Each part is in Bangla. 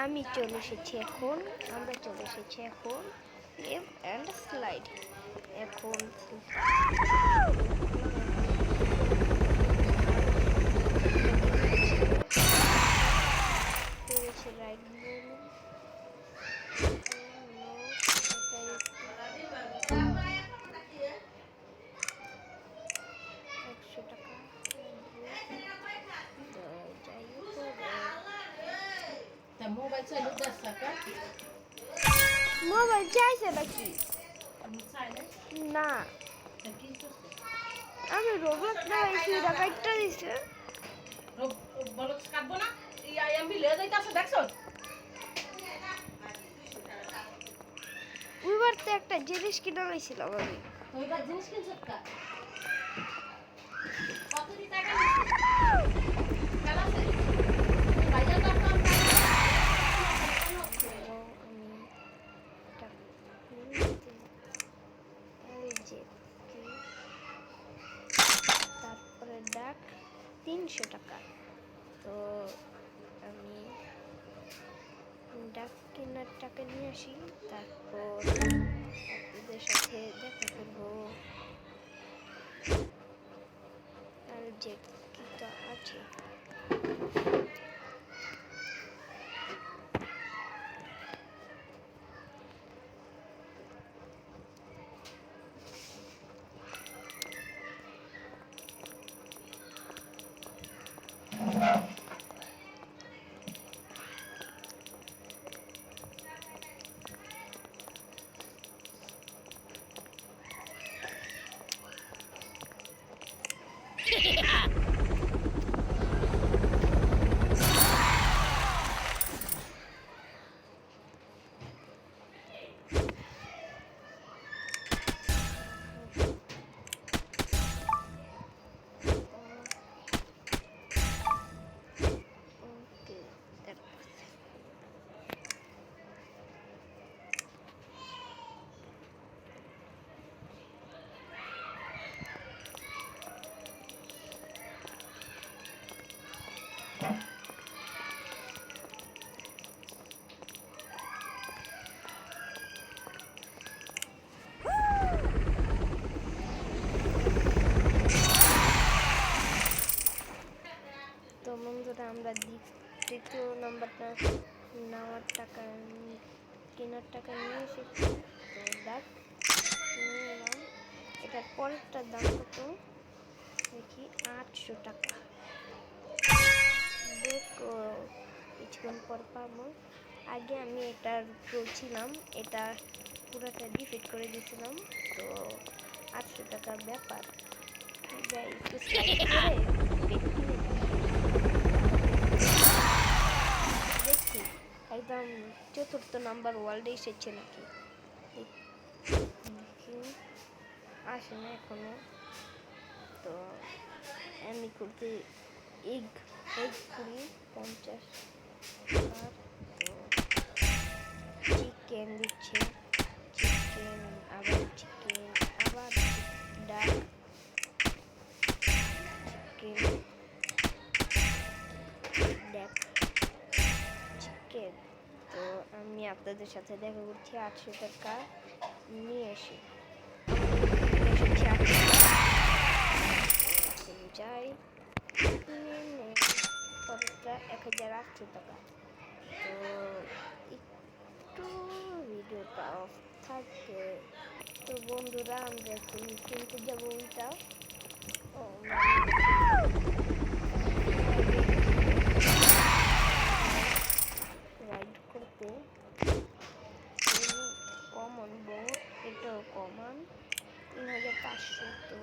আমি চলে এসেছি এখন, আমরা চলে এসেছি এখন গেম অ্যান্ড স্লাইড। এখন রাইট বলুন। মোবাইল চাইছে নাকি? না, আমি রোবলক্স লাগাইছি, এটা কাটটা দিছে। রোবলক্স কাটবো না, আমি লিয়ে যাইতাছে দেখছো? ওইবার তো একটা জিনিস কিনা লইছিলাম আমি। ওইবার জিনিস কিনছ কা? কত টাকা নিছিস? কালা আছে? ভাইয়া তো আমি তারপরে ডাক 300 টাকা। তো আমি ডাক কেনার টাকা নিয়ে আসি, তারপর আপনাদের সাথে দেখা করবো। আর যে কি তো আছে আমরা দ্বিতীয় নাম্বারটা নেওয়ার টাকা কেনার টাকা নিয়ে এসেছি। তো দেখ নিলাম, এটার পরেরটার দাম কত দেখি, 800 টাকা। দেখো কিছুক্ষণ পর পাবো। আগে আমি এটার ছিলাম, এটা পুরোটা ডিফিট করে দিয়েছিলাম। তো 800 টাকার ব্যাপার যাই একটু স্লাইড করে দেখি একদম চতুর্থ নাম্বার ওয়ার্ল্ডে এসেছে নাকি, আসে না এখনো। তো আমি করতে এগ করি 50 টাকার। তো চিকেন দিচ্ছে, চিকেন আবার চিকেন আবার ডাক চিকেন ডাক চিকেন। তো আমি আপনাদের সাথে দেখা করছি 800 টাকা নিয়ে এসে যাই, খরচটা 1800 টাকা। তো একটু ভিডিওটা অফ থাকে। তো বন্ধুরা আমরা এখন কিনতে যাবো ওইটা রাইড করতে। কমন বউ, এটাও কমন 3500।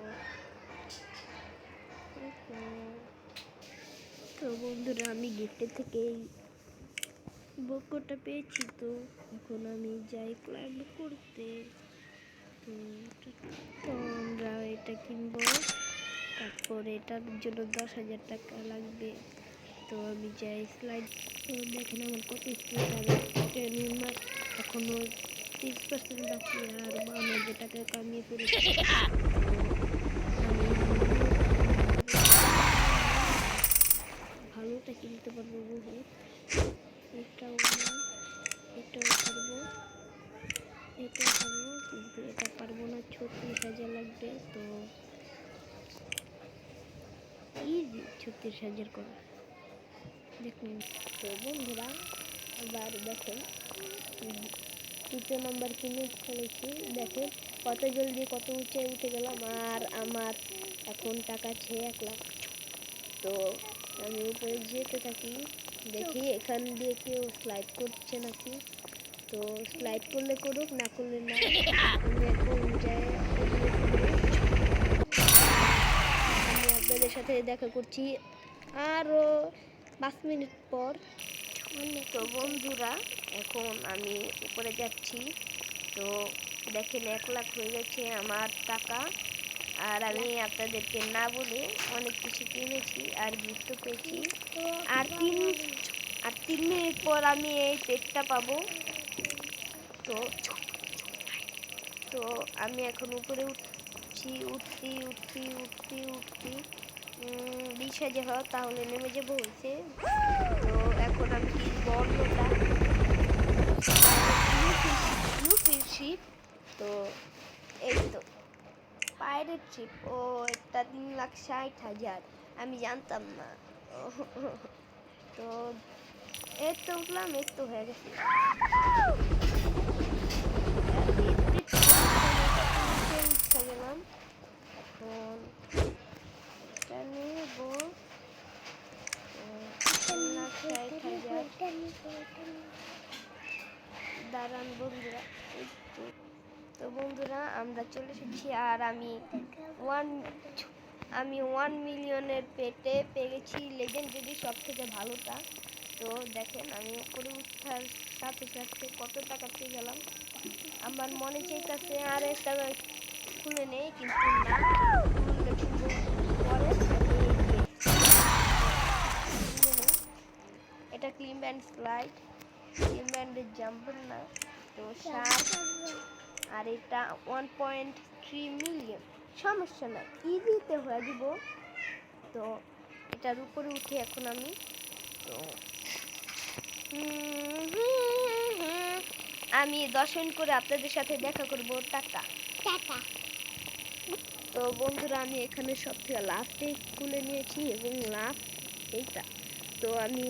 তো বন্ধুরা আমি গিফটের থেকে এই বকটা পেয়েছি। তো এখন আমি যাই ক্লাইম্ব করতে। তো আমরা এটা কিনবো, তারপর এটার জন্য 10,000 টাকা লাগবে। তো আমি যাই স্লাইড। তো দেখেন আমার কত স্পিড, আর এখনো 30% বাকি, আর 52,000 টাকা কামিয়ে ফেলেছি। ভালোটা কিনতে পারবো বহুত, এটাও 36,000 লাগবে। তো ইজি 36,000 করা দেখুন। তো বন্ধুরা আবার দেখেন তৃতীয় নম্বর কিনে ফেলেছি। দেখেন কত জলদি কত উঁচে উঠে গেলাম। আর আমার এখন টাকা আছে 1 লাখ। তো আমি উপরে যেতে থাকি, দেখি এখান দিয়ে কেউ স্লাইড করছে নাকি। তো স্লাইড করলে করুক, না করলে না। আমি এখন যাই, আমি আপনাদের সাথে দেখা করছি আরও 5 মিনিট পর। তো বন্ধুরা এখন আমি উপরে যাচ্ছি। তো দেখেন 1 লাখ হয়ে গেছে আমার টাকা। আর আমি আপনাদেরকে না বলে অনেক কিছু কিনেছি আর গিফটও পেয়েছি। আর 3 মিনিট পর আমি এই পেটটা পাবো। তো তো আমি এখন উপরে উঠছি, উঠতি 20,000 হয় তাহলে নেমে যাবো হয়েছে। তো এখন আমি কিনবো অন্যটা লুপির শিপ। তো এই তো পাইরেট শিপ। ও এটা 3,60,000, আমি জানতাম না। তো এর তো উঠলাম, এর তো হয়ে গেছে। গেলাম এখন এটা নেব 3,60,000। দাঁড়ান বন্ধুরা একটু। তো বন্ধুরা আমরা চলে এসেছি। আর আমি 1 মিলিয়নের পেটে পেয়ে গেছি লেজেন্ডারি সব থেকে ভালোটা। তো দেখেন আমি উপরে উঠার সাথে সাথে কত টাকা পেয়ে গেলাম। আমার মনে চাইতেছে আর একটা খুলে নেই, কিন্তু না খুললে কিন্তু পরে এটা ক্লিন ব্যান্ড স্লাইড, ক্লিন ব্যান্ডের জাম্পার না। তো 7 আর এটা 1.3 মিলিয়ন। সমস্যা না, ইজিতে হয়ে দিব। তো এটার উপরে উঠে এখন আমি তো আমি 10 মিনিট করে আপনাদের সাথে দেখা করব। Tata tata. তো বন্ধুরা আমি এখানে সব থেকে লাস্টে খুলে নিয়েছি এবং লাস্ট এইটা। তো আমি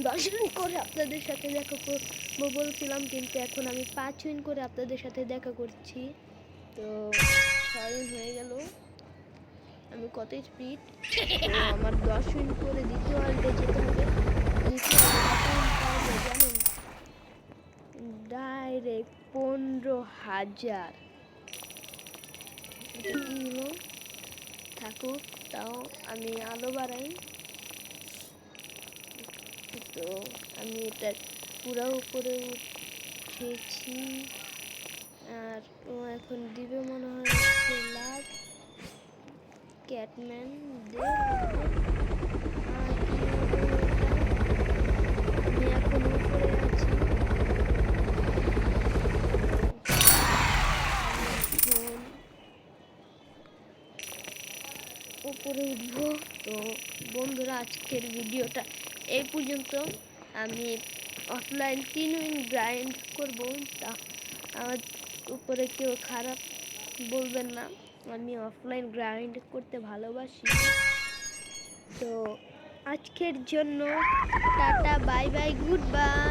10 মিনিট করে আপনাদের সাথে দেখা করবো বলছিলাম, কিন্তু এখন আমি 5 মিনিট করে আপনাদের সাথে দেখা করছি। তো 6 মিনিট হয়ে গেল। আমি কত স্পিড। তো আমার 10 মিনিট করে দ্বিতীয় ওয়ার্ল্ডে যেতে হবে। জানেন ডাইরেক্ট 15,000। এটা কি হলো থাকুক, তাও আমি আলো বাড়াই। তো আমি এটা পুরো উপরে উঠেছি। আর ও এখন দিবে মনে হয় লাভ ক্যাটম্যান আমি এখন উপরে আছি। উপরে উঠবো। তো বন্ধুরা আজকের ভিডিওটা এই পর্যন্ত। আমি অফলাইন 3 মিনিট গ্রাইন্ড করবো, তা আমার উপরে কেউ খারাপ বলবেন না। আমি অফলাইন গ্রাইন্ড করতে ভালোবাসি। তো আজকের জন্য tata, bye bye, good bye.